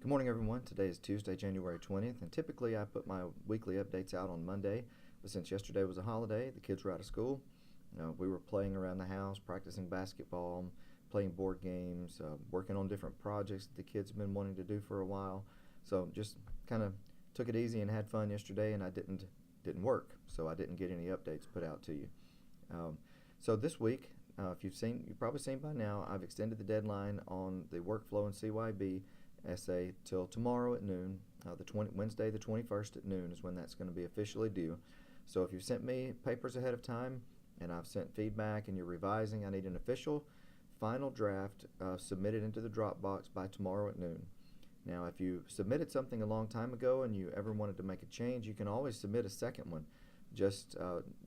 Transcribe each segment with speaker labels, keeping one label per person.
Speaker 1: Good morning, everyone. Today is Tuesday, January 20th, and typically I put my weekly updates out on Monday, but since yesterday was a holiday, the kids were out of school. We were playing around the house, practicing basketball, playing board games, working on different projects that the kids have been wanting to do for a while. So just kind of took it easy and had fun yesterday, and I didn't work, so I didn't get any updates put out to you. Um, so this week, if you've probably seen by now, I've extended the deadline on the workflow and CYB essay till tomorrow at noon. Wednesday the 21st at noon is when that's going to be officially due. So if you've sent me papers ahead of time and I've sent feedback and you're revising, I need an official final draft submitted into the Dropbox by tomorrow at noon. Now, if you submitted something a long time ago and you ever wanted to make a change, you can always submit a second one. Just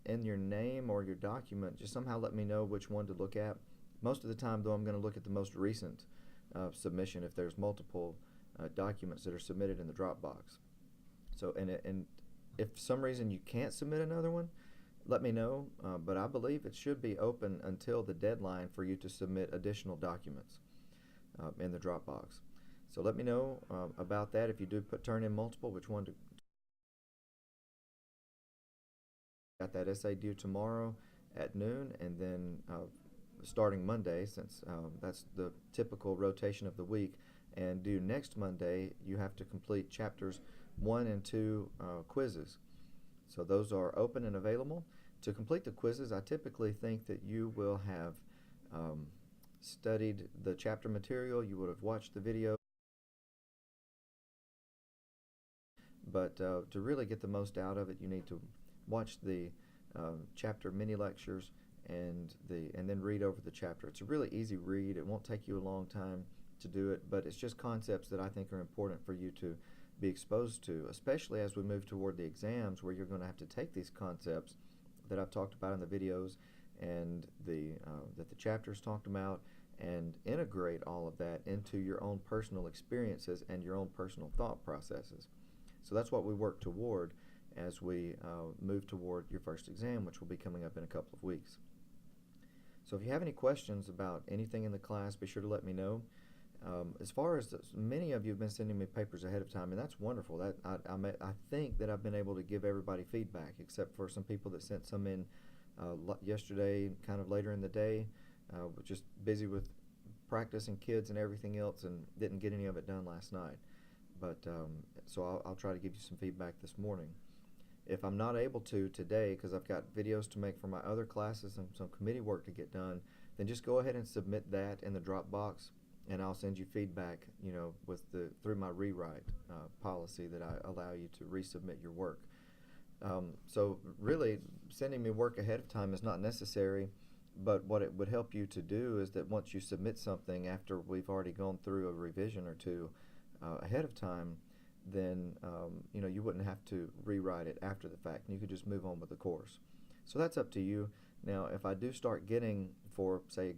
Speaker 1: in your name or your document, just somehow let me know which one to look at. Most of the time, though, I'm going to look at the most recent submission if there's multiple documents that are submitted in the Dropbox. So, and if for some reason you can't submit another one, let me know, but I believe it should be open until the deadline for you to submit additional documents in the Dropbox. So let me know about that. If you do turn in multiple, which one to got that essay due tomorrow at noon, and then starting Monday, since that's the typical rotation of the week, and due next Monday, you have to complete chapters 1 and 2 quizzes. So those are open and available. To complete the quizzes, I typically think that you will have studied the chapter material, you would have watched the video, but to really get the most out of it, you need to watch the chapter mini lectures and then read over the chapter. It's a really easy read. It won't take you a long time to do it, but it's just concepts that I think are important for you to be exposed to, especially as we move toward the exams, where you're going to have to take these concepts that I've talked about in the videos and that the chapters talked about, and integrate all of that into your own personal experiences and your own personal thought processes. So that's what we work toward as we move toward your first exam, which will be coming up in a couple of weeks. So if you have any questions about anything in the class, be sure to let me know. As far as many of you have been sending me papers ahead of time, and that's wonderful. That I think that I've been able to give everybody feedback, except for some people that sent some in yesterday, kind of later in the day, just busy with practice and kids and everything else, and didn't get any of it done last night. But so I'll try to give you some feedback this morning. If I'm not able to today, because I've got videos to make for my other classes and some committee work to get done, then just go ahead and submit that in the Dropbox, and I'll send you feedback, through my rewrite policy that I allow you to resubmit your work. So really, sending me work ahead of time is not necessary, but what it would help you to do is that once you submit something after we've already gone through a revision or two ahead of time, then you wouldn't have to rewrite it after the fact, and you could just move on with the course. So that's up to you. Now, if I do start getting, for say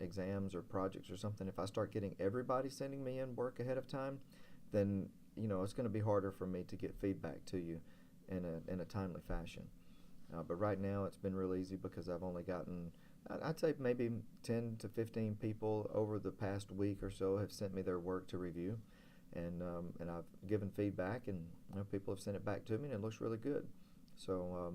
Speaker 1: exams or projects or something, if I start getting everybody sending me in work ahead of time, then it's going to be harder for me to get feedback to you in a timely fashion. But right now it's been real easy because I've only gotten, I'd say maybe 10 to 15 people over the past week or so have sent me their work to review. And I've given feedback, and people have sent it back to me, and it looks really good. So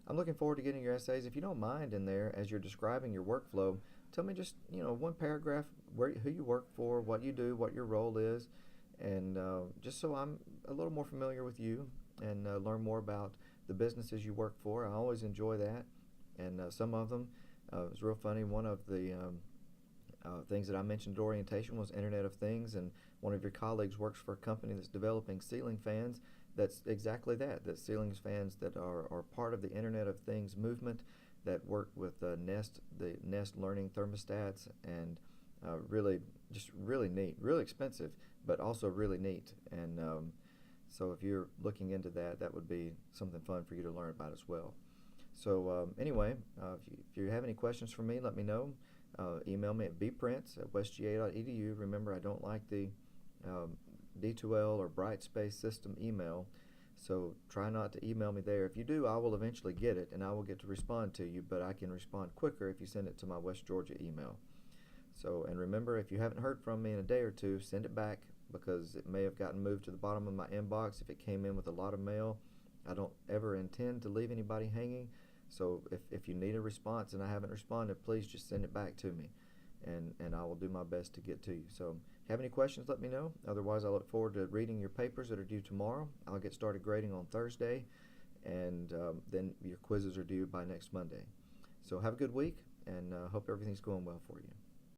Speaker 1: I'm looking forward to getting your essays. If you don't mind, in there, as you're describing your workflow, tell me just one paragraph who you work for, what you do, what your role is, and just so I'm a little more familiar with you and learn more about the businesses you work for. I always enjoy that, and some of them, it was real funny. One of the things that I mentioned at orientation was Internet of Things, and one of your colleagues works for a company that's developing ceiling fans. That's exactly that ceiling fans that are part of the Internet of Things movement, that work with the Nest learning thermostats, and really neat, really expensive, but also really neat. And so if you're looking into that, that would be something fun for you to learn about as well. So anyway, if you have any questions for me, let me know. Email me at bprince@westga.edu. Remember, I don't like the D2L or Brightspace system email, so try not to email me there. If you do, I will eventually get it, and I will get to respond to you, but I can respond quicker if you send it to my West Georgia email. So, and remember, if you haven't heard from me in a day or two, send it back because it may have gotten moved to the bottom of my inbox if it came in with a lot of mail. I don't ever intend to leave anybody hanging, so if you need a response and I haven't responded, please just send it back to me, and I will do my best to get to you. So if you have any questions, let me know. Otherwise, I look forward to reading your papers that are due tomorrow. I'll get started grading on Thursday, and then your quizzes are due by next Monday. So have a good week, and hope everything's going well for you.